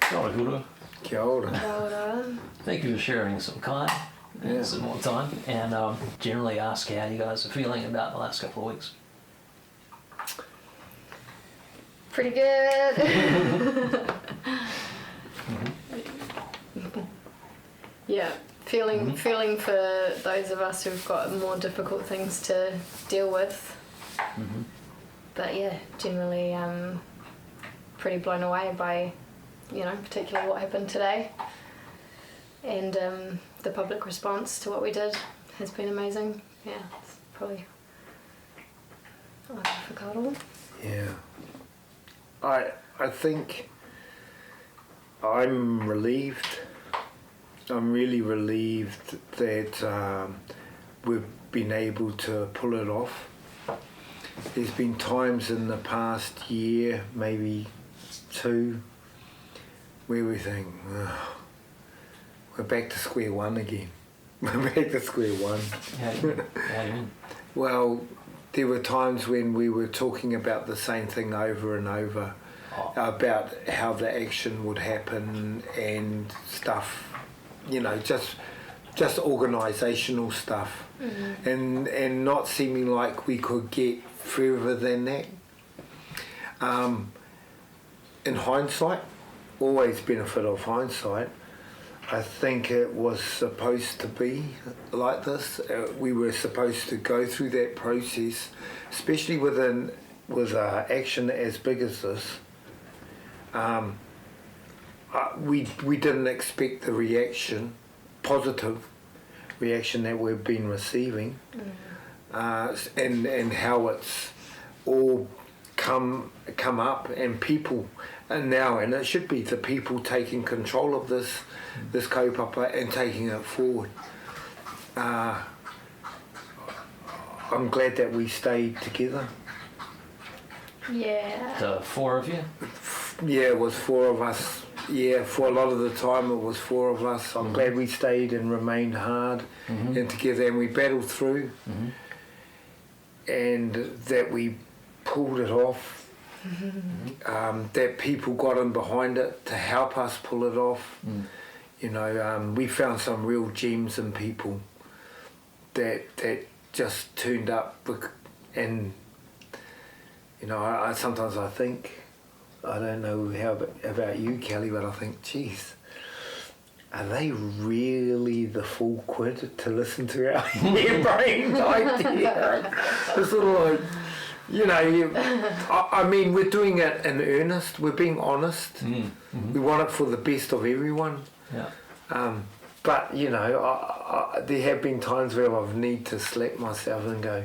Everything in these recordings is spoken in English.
Te Waka Hourua. Kia ora. Kia ora. Thank you for sharing some time and some more time, and generally ask how you guys are feeling about the last couple of weeks. Pretty good. Yeah, feeling for those of us who've got more difficult things to deal with. But yeah, generally pretty blown away by, particularly what happened today. And the public response to what we did has been amazing. Yeah, it's probably whakaaro. Yeah. I think I'm relieved. I'm really relieved that we've been able to pull it off. There's been times in the past year, maybe 2, where we think, we're back to square one again. We're back to square one. How do you mean? Well, there were times when we were talking about the same thing over and over, about how the action would happen and stuff, just organisational stuff, and not seeming like we could get further than that. In hindsight, always benefit of hindsight, I think it was supposed to be like this. We were supposed to go through that process, especially with action as big as this. We didn't expect the positive reaction that we've been receiving, and how it's all come up, and people and it should be the people taking control of this kaupapa and taking it forward. I'm glad that we stayed together. Yeah. The 4 of you? Yeah, it was 4 of us. Yeah, for a lot of the time it was 4 of us. I'm glad we stayed and remained hard and together, and we battled through, and that we pulled it off. That people got in behind it to help us pull it off. We found some real gems in people that just turned up, and sometimes I think, I don't know how about you, Kelly, but I think, geez, are they really the full quid to listen to our harebrained idea? It's sort of like, I mean, we're doing it in earnest. We're being honest. We want it for the best of everyone. Yeah. But there have been times where I've need to slap myself and go,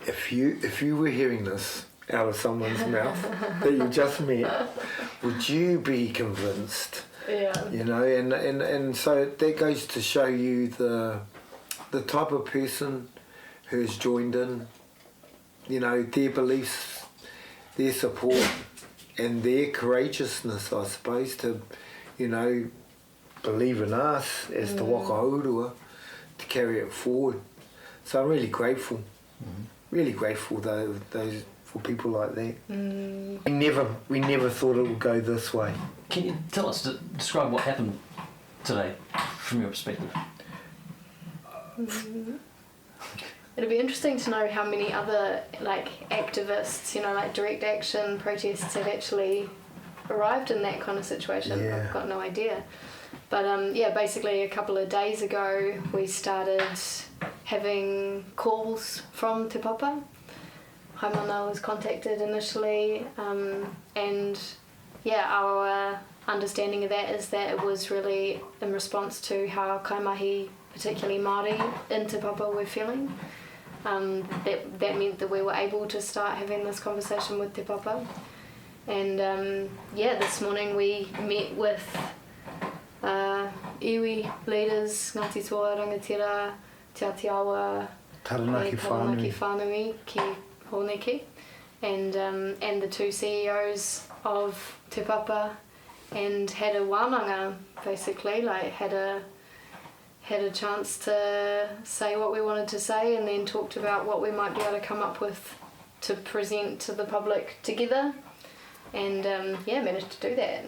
if you were hearing this out of someone's mouth that you just met, would you be convinced? Yeah. And so that goes to show you the type of person who's joined in, their beliefs, their support, and their courageousness, I suppose, to, believe in us as Te Waka Hourua to carry it forward. So I'm really grateful, really grateful for people like that. We never thought it would go this way. Can you tell us, describe what happened today from your perspective? It'd be interesting to know how many other activists, direct action protests have actually arrived in that kind of situation. Yeah. I've got no idea. But basically a couple of days ago we started having calls from Te Papa. Haimana was contacted initially, and our understanding of that is that it was really in response to how kaimahi, particularly Maori in Te Papa, were feeling. That meant that we were able to start having this conversation with Te Papa. And this morning we met with iwi leaders, Ngāti Toa, Rangatira, Te Atiawa, Taranaki Whānui ki Honeke, and the 2 CEOs of Te Papa, and had a wānanga, basically, had a chance to say what we wanted to say, and then talked about what we might be able to come up with to present to the public together. and managed to do that.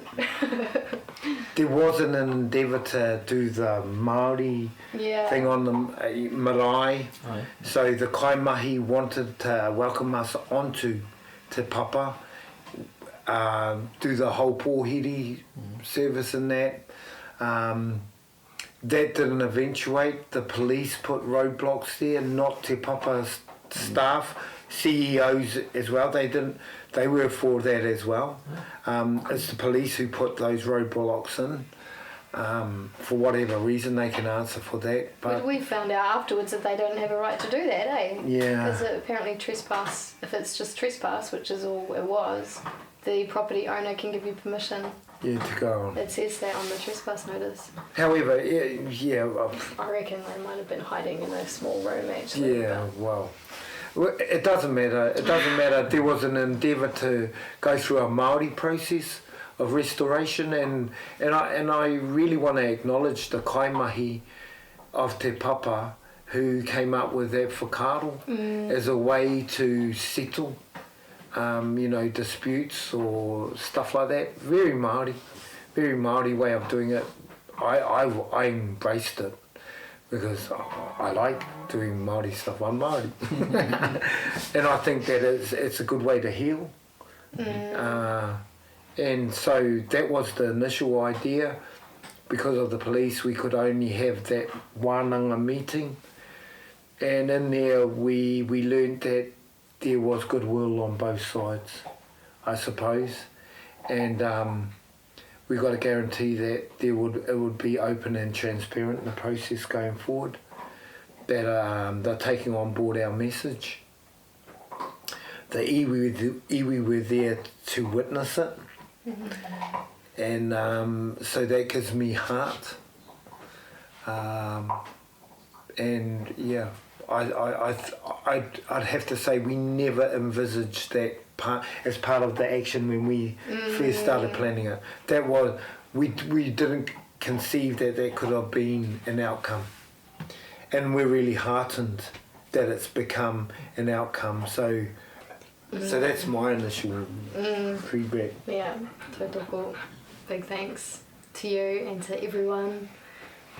There was an endeavour to do the Maori thing on the marae. Oh, yeah. So the kaimahi wanted to welcome us onto Te Papa, do the whole pōhiri service and that. That didn't eventuate. The police put roadblocks there, not Te Papa staff, CEOs as well. They were for that as well. It's the police who put those roadblocks in. For whatever reason, they can answer for that. But we found out afterwards that they don't have a right to do that, eh? Yeah. Because apparently trespass, if it's just trespass, which is all it was, the property owner can give you permission. Yeah, to go on. It says that on the trespass notice. However, I reckon they might have been hiding in a small room actually. yeah, well, it doesn't matter. It doesn't matter. There was an endeavour to go through a Maori process of restoration, and I really want to acknowledge the kaimahi of Te Papa who came up with that whakaaro as a way to settle disputes or stuff like that. Very Maori way of doing it. I embraced it because I like doing Maori stuff. I'm Maori, and I think that it's a good way to heal. And so that was the initial idea. Because of the police, we could only have that wānanga meeting, and in there we learned that there was goodwill on both sides, I suppose, and we got to guarantee that it would be open and transparent in the process going forward, that they're taking on board our message. The iwi were there to witness it, and so that gives me heart, and yeah, I'd have to say we never envisaged that part as part of the action when we first started planning it. That was we didn't conceive that could have been an outcome, and we're really heartened that it's become an outcome. So that's my initial feedback. Yeah, total big thanks to you and to everyone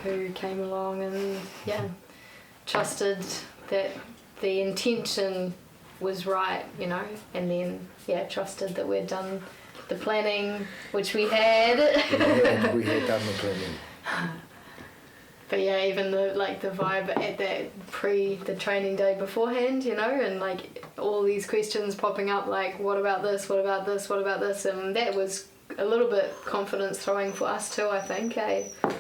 who came along and trusted that the intention was right, and then trusted that we'd done the planning, which we had. we had done the planning. But even the vibe at the training day beforehand, and all these questions popping up, like what about this, what about this, what about this, and that was a little bit confidence throwing for us too, I think.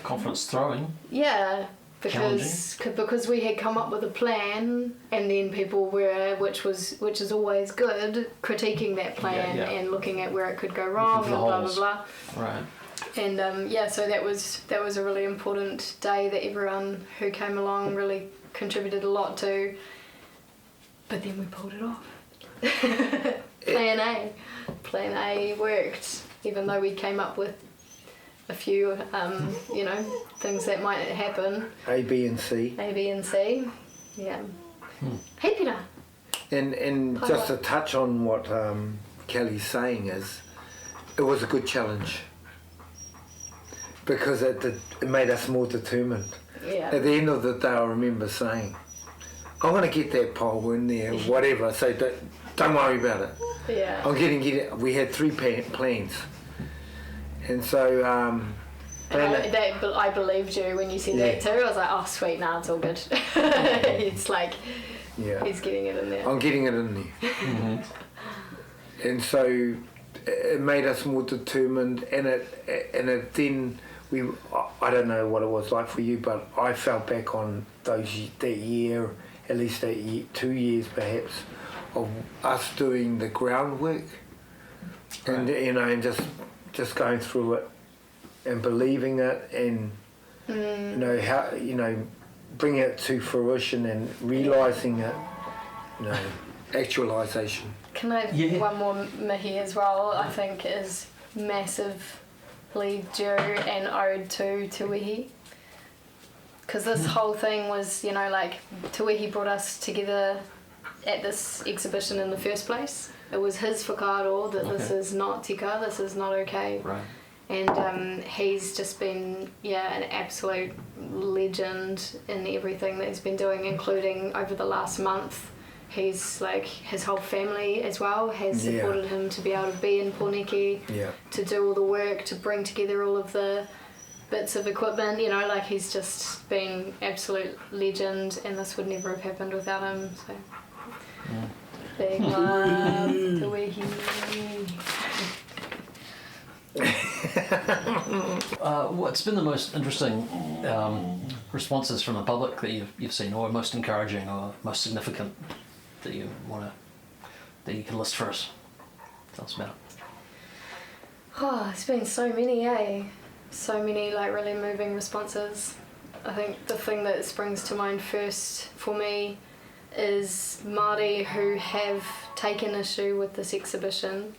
Confidence throwing? Yeah. Because we had come up with a plan, and then people were, which is always good, critiquing that plan and looking at where it could go wrong and blah blah blah. Right. And so that was a really important day that everyone who came along really contributed a lot to. But then we pulled it off. Plan A worked, even though we came up with a few, things that might happen. A, B and C. Yeah. Hey, Peter. And just to touch on what Kelly's saying is, it was a good challenge because it made us more determined. Yeah. At the end of the day, I remember saying, I'm going to get that pole in there, whatever, so don't worry about it. Yeah. I'm getting it. We had 3 plans. And so... I believed you when you said that too. I was like, oh sweet, nah, it's all good. It's like, he's getting it in there. I'm getting it in there. And so it made us more determined, and it then I don't know what it was like for you, but I felt back on that year, at least 2 years perhaps, of us doing the groundwork, and and just going through it and believing it, and how bringing it to fruition and realising it, actualisation. Can I one more mihi as well? I think is massively due and owed to Te Wihi, because this whole thing was Te Wihi brought us together at this exhibition in the first place. it was his whakaaro that this is not tika, this is not okay. Right. And he's just been, an absolute legend in everything that he's been doing, including over the last month. He's like, his whole family as well has supported him to be able to be in Pōneke, to do all the work, to bring together all of the bits of equipment, like he's just been absolute legend, and this would never have happened without him. So big love to Wehi. What's been the most interesting responses from the public that you've seen, or most encouraging, or most significant that you can list for us? Tell us about. Oh, it's been so many, so many like really moving responses. I think the thing that springs to mind first for me is Māori who have taken issue with this exhibition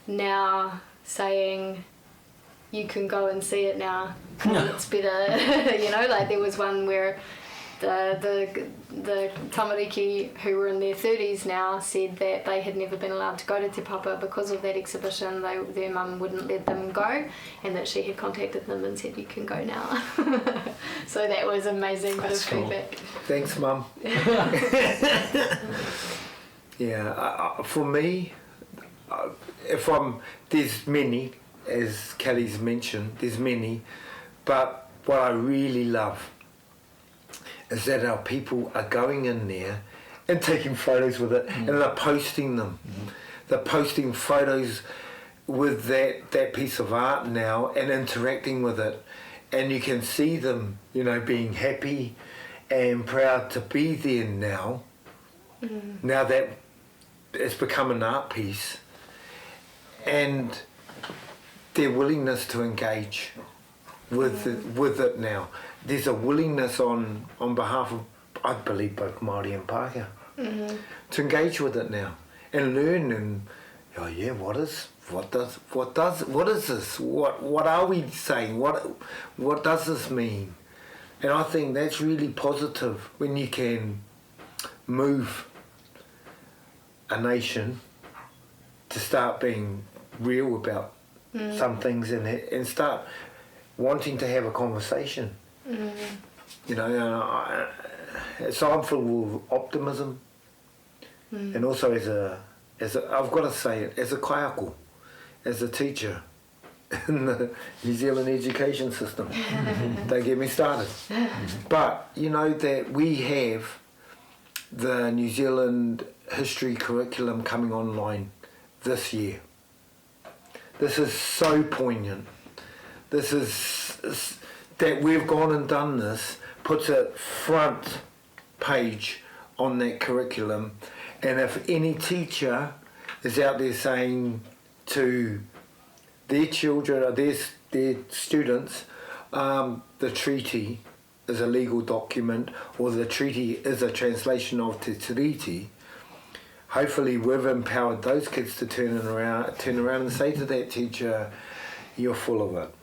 now saying, you can go and see it now, it's better. Like there was one where the tamariki who were in their 30s now said that they had never been allowed to go to Te Papa because of that exhibition. Their mum wouldn't let them go, and that she had contacted them and said, you can go now. So that was amazing bit of feedback. Thanks, Mum. For me, there's many, as Kelly's mentioned, there's many, but what I really love is that our people are going in there and taking photos with it, and they're posting them. They're posting photos with that piece of art now and interacting with it, and you can see them, being happy and proud to be there now. Now that it's become an art piece, and their willingness to engage with it now. There's a willingness on behalf of, I believe, both Māori and Pākehā to engage with it now and learn. And what is this? What are we saying? What does this mean? And I think that's really positive when you can move a nation to start being real about some things and start wanting to have a conversation. So I'm full of optimism, and also as a I've got to say it, as a kaiako, as a teacher in the New Zealand education system. Don't get me started. But that we have the New Zealand history curriculum coming online this year. This is so poignant. This is that we've gone and done this, puts it front page on that curriculum. And if any teacher is out there saying to their children or their students, the treaty is a legal document, or the treaty is a translation of Te Tiriti, hopefully we've empowered those kids to turn around and say to that teacher, you're full of it.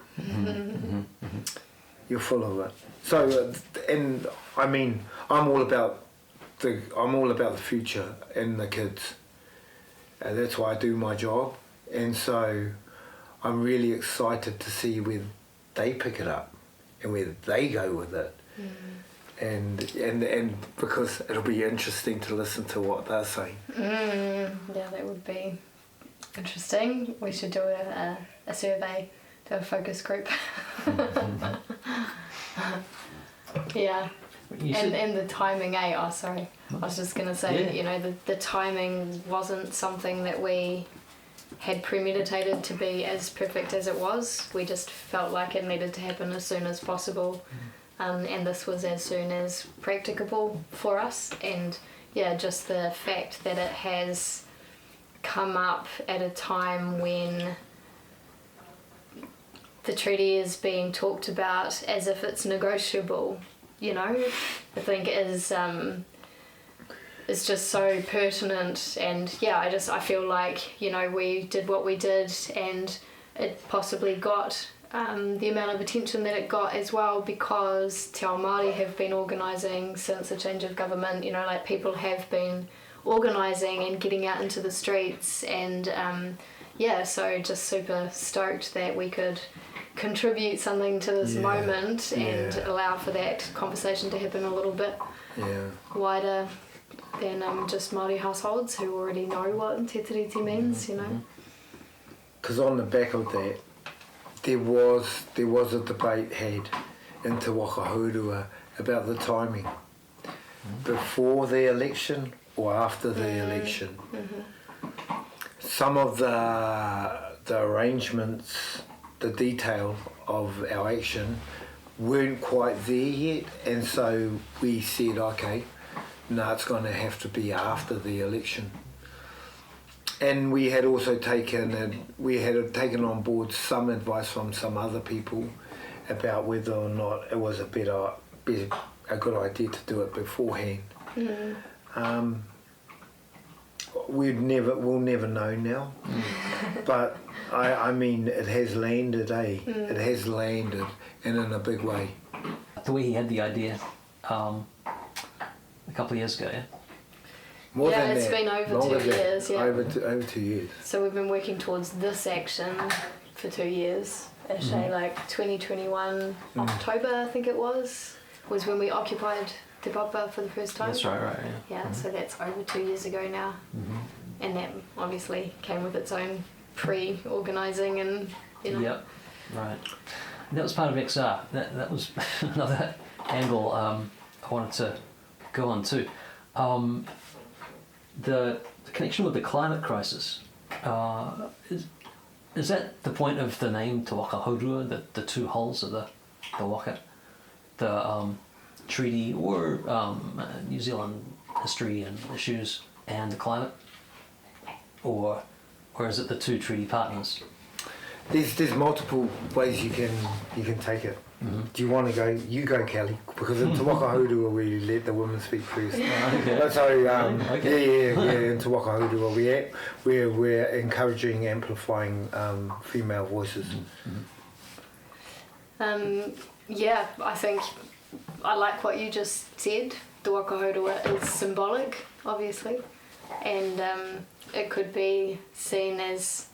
You're full of it. So, and I mean, I'm all about the future and the kids. And that's why I do my job. And so I'm really excited to see where they pick it up and where they go with it. And because it'll be interesting to listen to what they're saying. Yeah, that would be interesting. We should do a survey, do a focus group. Yeah. And the timing, I was just going to say, the timing wasn't something that we had premeditated to be as perfect as it was. We just felt like it needed to happen as soon as possible. And this was as soon as practicable for us. And just the fact that it has come up at a time when the treaty is being talked about as if it's negotiable, I think is just so pertinent. And I feel like, we did what we did, and it possibly got the amount of attention that it got as well because Te Ao Māori have been organising since the change of government, people have been organising and getting out into the streets, and so just super stoked that we could contribute something to this moment and allow for that conversation to happen a little bit wider than just Māori households who already know what Te Tiriti means, you know. Because on the back of that, there was a debate had in Te Waka Hourua about the timing, before the election or after the election. Some of the arrangements, the detail of our action weren't quite there yet, and so we said, okay, no, it's going to have to be after the election. And we had also taken on board some advice from some other people about whether or not it was a good idea to do it beforehand. We'll never know now. But I mean, it has landed, It has landed, and in a big way. The way he had the idea a couple of years ago, yeah? More than it's that, been over 2 years, Over 2 years. So we've been working towards this action for 2 years. Actually, like 2021 October, I think it was when we occupied Te Papa for the first time. That's right, Yeah, so that's over 2 years ago now. And that obviously came with its own pre-organising and, you know. Yep, right. And that was part of XR. That was another angle I wanted to go on too. The connection with the climate crisis, is that the point of the name Te Waka Hourua, the two hulls of the waka, the treaty or New Zealand history and issues and the climate, or is it the two treaty partners? There's multiple ways you can take it. Do you want to go? You go, Kelly, because in Te Waka Hourua we let the women speak first. Okay. So in Te Waka Hourua we're encouraging, amplifying female voices. I think I like what you just said. Te Waka Hourua is symbolic, obviously, and it could be seen as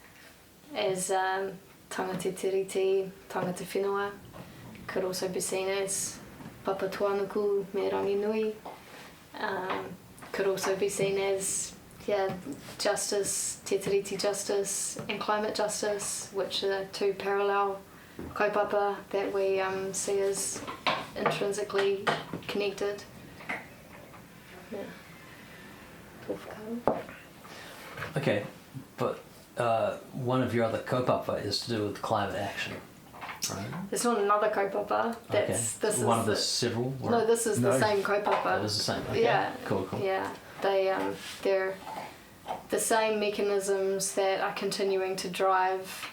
tanga te tiriti, tanga te whenua. Could also be seen as papa tuanuku me rangi nui. Could also be seen as justice, te tiriti justice and climate justice, which are two parallel kaupapa that we see as intrinsically connected. Okay, but one of your other kaupapa is to do with climate action, right? It's not another kaupapa. This one is of the several. Or? No, this is the same kaupapa. It is the same. Okay. Yeah. Cool. Yeah, they're the same mechanisms that are continuing to drive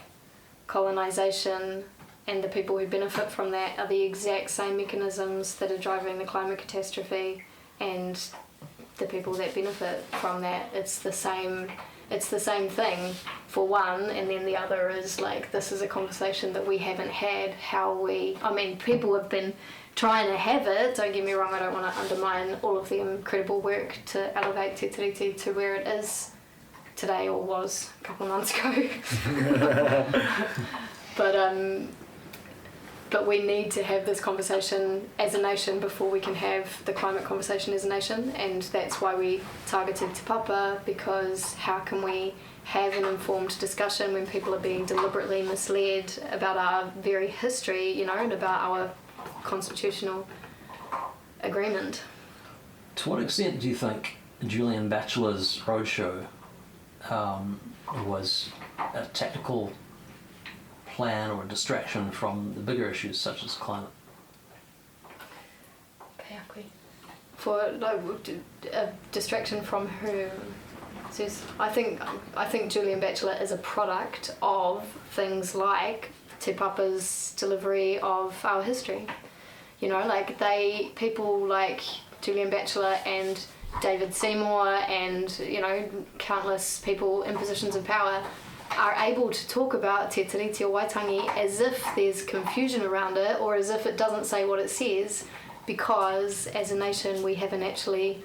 colonisation, and the people who benefit from that are the exact same mechanisms that are driving the climate catastrophe, and the people that benefit from that. It's the same thing for one, and then the other is like, this is a conversation that we haven't had. People have been trying to have it, don't get me wrong, I don't want to undermine all of the incredible work to elevate Te Tiriti to where it is today, or was a couple of months ago. But we need to have this conversation as a nation before we can have the climate conversation as a nation, and that's why we targeted Te Papa, because how can we have an informed discussion when people are being deliberately misled about our very history, you know, and about our constitutional agreement. To what extent do you think Julian Batchelor's roadshow was a tactical plan or a distraction from the bigger issues such as climate? For a distraction from whom? I think Julian Batchelor is a product of things like Te Papa's delivery of our history. You know, like people like Julian Batchelor and David Seymour and, you know, countless people in positions of power are able to talk about Te Tiriti o Waitangi as if there's confusion around it, or as if it doesn't say what it says, because as a nation we haven't actually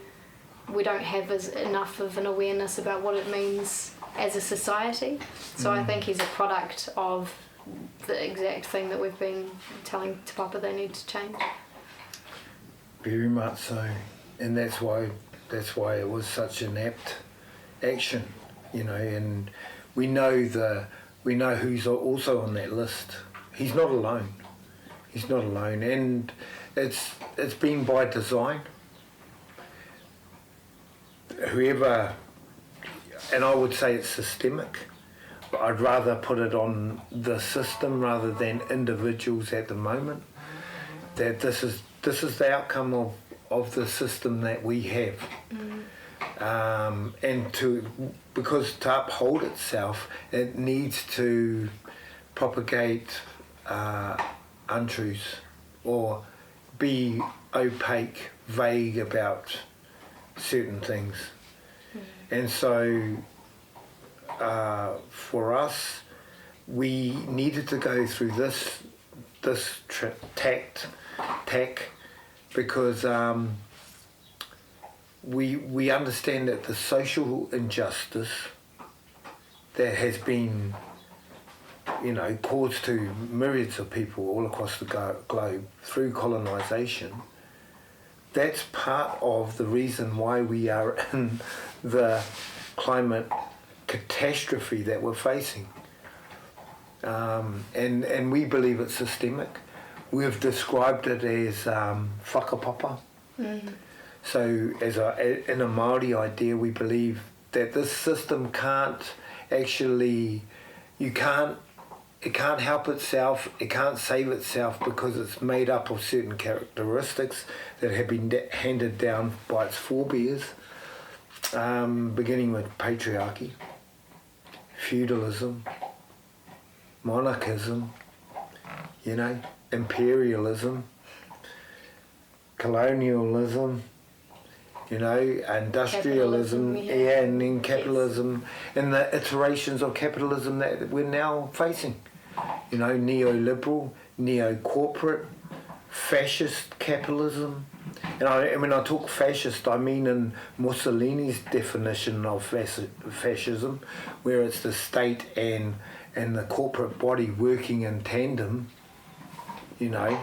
we don't have enough of an awareness about what it means as a society. So I think he's a product of the exact thing that we've been telling Te Papa they need to change. Very much so, and that's why it was such an apt action, you know. And we know who's also on that list. He's not alone. He's not alone, and it's been by design. Whoever, and I would say it's systemic. But I'd rather put it on the system rather than individuals at the moment. That this is the outcome of the system that we have, and because to uphold itself, it needs to propagate untruths or be opaque, vague about certain things, and so for us, we needed to go through this tack because we understand that the social injustice that has been, you know, caused to myriads of people all across the globe through colonisation, that's part of the reason why we are in the climate catastrophe that we're facing. And we believe it's systemic. We've described it as whakapapa. So in a Maori idea, we believe that this system can't actually, it can't help itself, it can't save itself because it's made up of certain characteristics that have been handed down by its forebears, beginning with patriarchy, feudalism, monarchism, you know, imperialism, colonialism, you know, industrialism, and then capitalism, and the iterations of capitalism that we're now facing. You know, neoliberal, neo-corporate, fascist capitalism. And when I talk fascist, I mean in Mussolini's definition of fascism, where it's the state and the corporate body working in tandem, you know.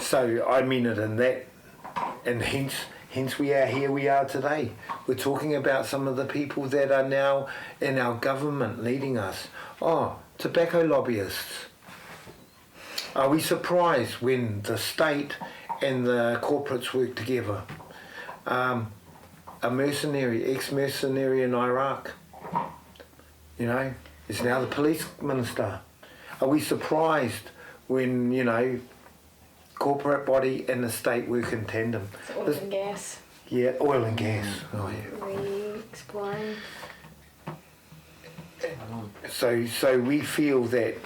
So I mean it in that, and hence we are today. We're talking about some of the people that are now in our government leading us. Oh, tobacco lobbyists. Are we surprised when the state and the corporates work together? A ex-mercenary in Iraq, you know, is now the police minister. Are we surprised when, you know, corporate body and the state work in tandem? It's oil and gas. Yeah, oil and gas. Oh yeah. Re-exploring. So we feel that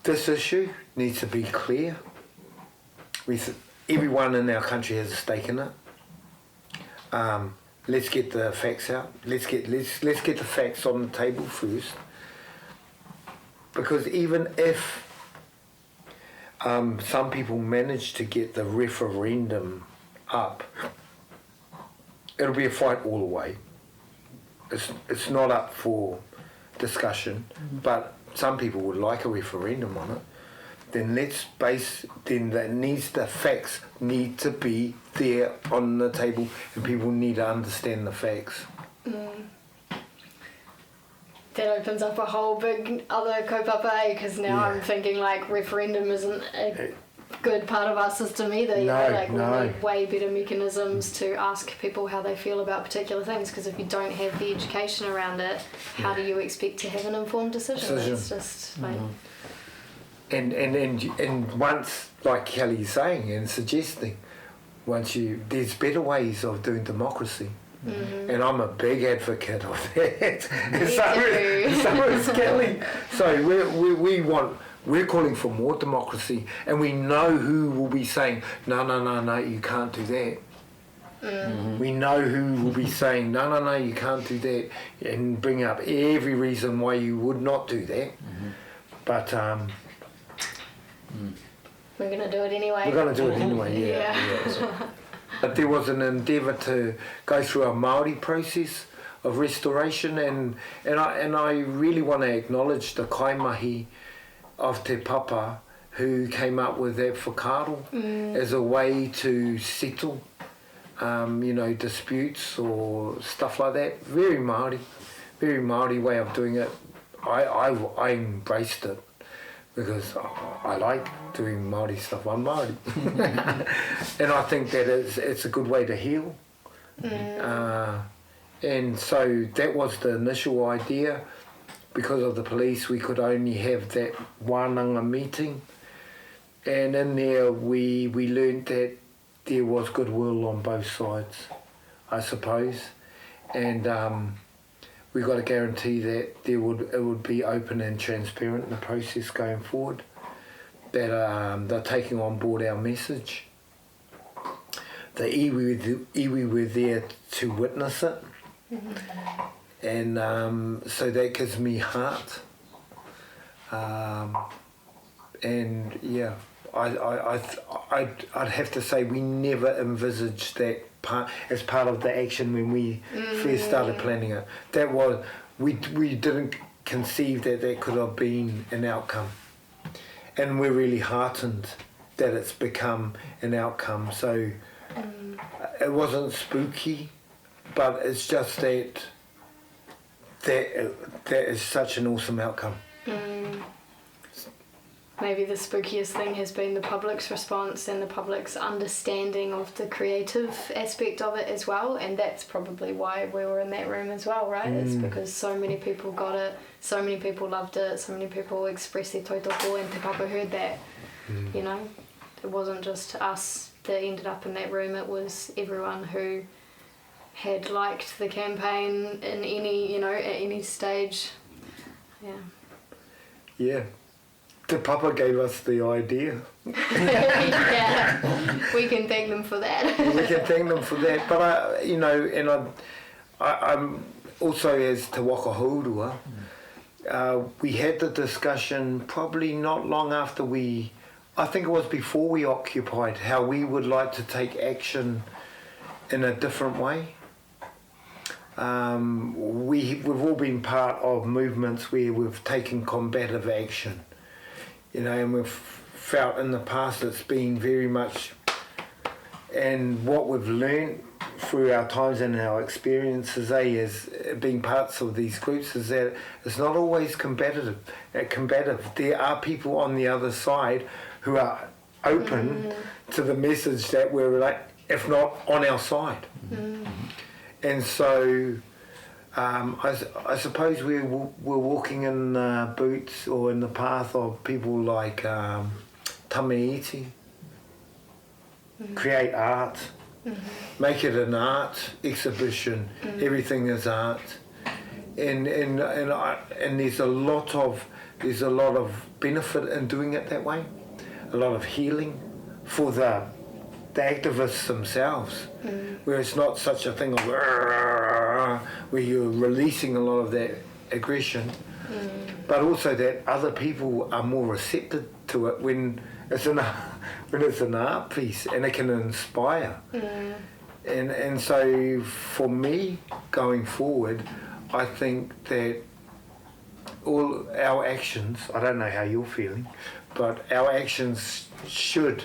this issue needs to be clear. Everyone in our country has a stake in it. Let's get the facts out. Let's get the facts on the table first. Because even if some people manage to get the referendum up, it'll be a fight all the way. It's not up for discussion, but some people would like a referendum on it. Then the facts need to be there on the table, and people need to understand the facts. That opens up a whole big other kaupapa, because now I'm thinking like referendum isn't a good part of our system either. You know, like we need way better mechanisms to ask people how they feel about particular things, because if you don't have the education around it, how do you expect to have an informed decision? It's just like... And once, like Kelly's saying and suggesting, there's better ways of doing democracy. And I'm a big advocate of that. So is Kelly. So we're calling for more democracy, and we know who will be saying, no, you can't do that. We know who will be saying, no, you can't do that, and bring up every reason why you would not do that. But we're going to do it anyway. We're going to do it anyway, yeah. But there was an endeavour to go through a Maori process of restoration, and I really want to acknowledge the kaimahi of Te Papa who came up with that whakaaro as a way to settle disputes or stuff like that. Very Maori way of doing it. I embraced it because I like doing Maori stuff. I'm Maori. And I think that it's a good way to heal. And so that was the initial idea. Because of the police, we could only have that wānanga meeting. And in there we learned that there was goodwill on both sides, I suppose. And we got to guarantee that it would be open and transparent in the process going forward. That they're taking on board our message. The iwi were there to witness it. And so that gives me heart. And yeah, I'd have to say we never envisaged that as part of the action when we first started planning it. That was we didn't conceive that could have been an outcome, and we're really heartened that it's become an outcome. So it wasn't spooky, but it's just that is such an awesome outcome. Maybe the spookiest thing has been the public's response and the public's understanding of the creative aspect of it as well, and that's probably why we were in that room as well, right? It's because so many people got it, so many people loved it, so many people expressed their tautoko, and Te Papa heard that. It wasn't just us that ended up in that room, it was everyone who had liked the campaign in any, at any stage. Yeah. The Papa gave us the idea. Yeah, we can thank them for that. We can thank them for that. But I'm also, as Te Waka Hourua, we had the discussion probably not long after I think it was before we occupied, how we would like to take action in a different way. We've all been part of movements where we've taken combative action. And we've felt in the past it's been very much, and what we've learned through our times and our experiences, as being parts of these groups, is that it's not always combative. There are people on the other side who are open to the message that we're like, if not on our side. And so I suppose we're walking in the boots or in the path of people like Tamaiti. Create art, make it an art exhibition. Everything is art, and there's a lot of benefit in doing it that way. A lot of healing for the activists themselves, where it's not such a thing of where you're releasing a lot of that aggression, but also that other people are more receptive to it when it's an art piece and it can inspire. And so for me going forward, I think that all our actions, I don't know how you're feeling, but our actions should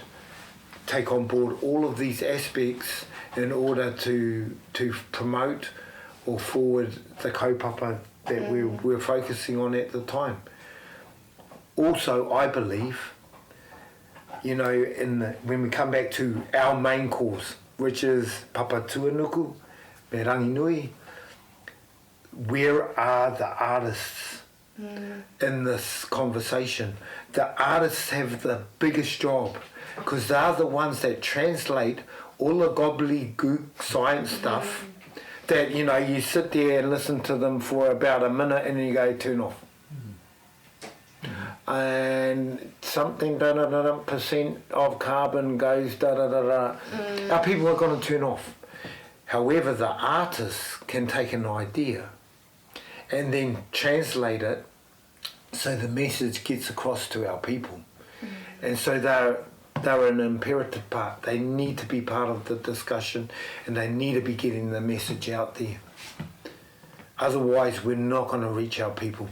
take on board all of these aspects in order to promote or forward the kaupapa that we're focusing on at the time. Also, I believe, when we come back to our main cause, which is Papa Tuanuku, me Ranginui, where are the artists in this conversation? The artists have the biggest job because they're the ones that translate all the gobbledygook science stuff that, you sit there and listen to them for about a minute and then you go, turn off. And something, percent of carbon goes, Our people are going to turn off. However, the artists can take an idea and then translate it so the message gets across to our people. And so they're an imperative part. They need to be part of the discussion, and they need to be getting the message out there. Otherwise, we're not going to reach our people.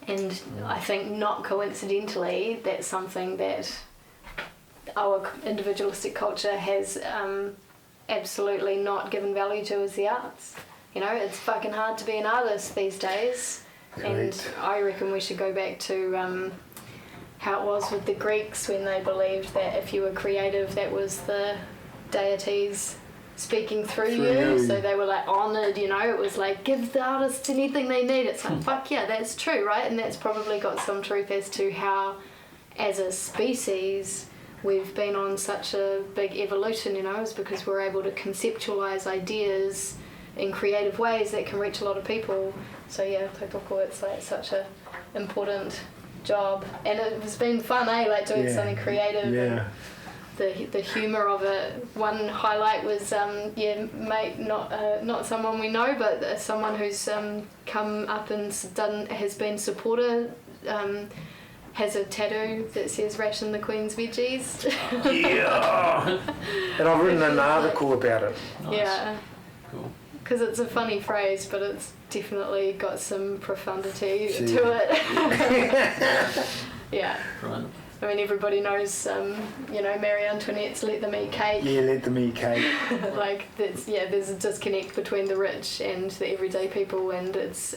And I think not coincidentally, that's something that our individualistic culture has absolutely not given value to, is the arts. You know, it's fucking hard to be an artist these days. Correct. And I reckon we should go back to how it was with the Greeks, when they believed that if you were creative, that was the deities speaking through you. So they were like honoured, you know. It was like, give the artists anything they need. It's like, fuck yeah, that's true, right? And that's probably got some truth as to how, as a species, we've been on such a big evolution, you know, is because we're able to conceptualise ideas in creative ways that can reach a lot of people. So yeah, tautoko, it's like such a important job, and it's been fun, like doing something creative. And the humour of it. One highlight was mate, not someone we know, but someone who's come up and has been supporter, has a tattoo that says "Ration the Queen's veggies." Yeah. And I've written an article about it. Nice. Yeah. Cool. Because it's a funny phrase, but it's definitely got some profundity to it. Yeah. Right. I mean, everybody knows, Marie Antoinette's "Let them eat cake." Yeah, let them eat cake. Like, there's a disconnect between the rich and the everyday people, and it's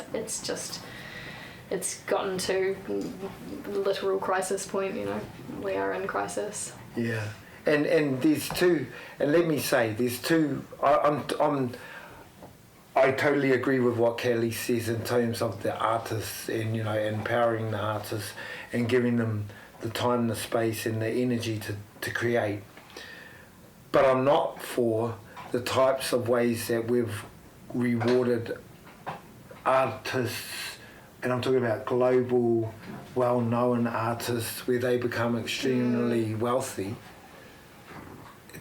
gotten to literal crisis point. You know, we are in crisis. Yeah, and there's two, and let me say, there's two. I totally agree with what Kelly says in terms of the artists and, you know, empowering the artists and giving them the time, the space and the energy to create. But I'm not for the types of ways that we've rewarded artists, and I'm talking about global, well-known artists, where they become extremely wealthy,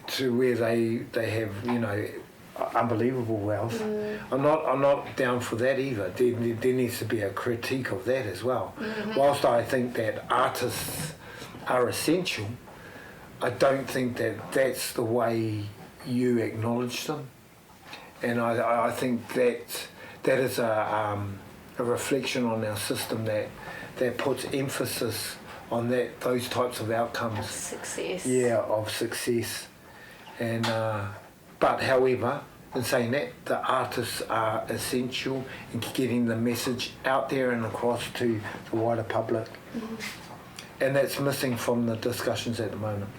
to where they have, you know, unbelievable wealth. I'm not down for that either. There needs to be a critique of that as well. Whilst I think that artists are essential, I don't think that that's the way you acknowledge them. And I think that is a reflection on our system that puts emphasis on those types of outcomes. Success. Yeah, of success. And but however, in saying that, the artists are essential in getting the message out there and across to the wider public. And that's missing from the discussions at the moment.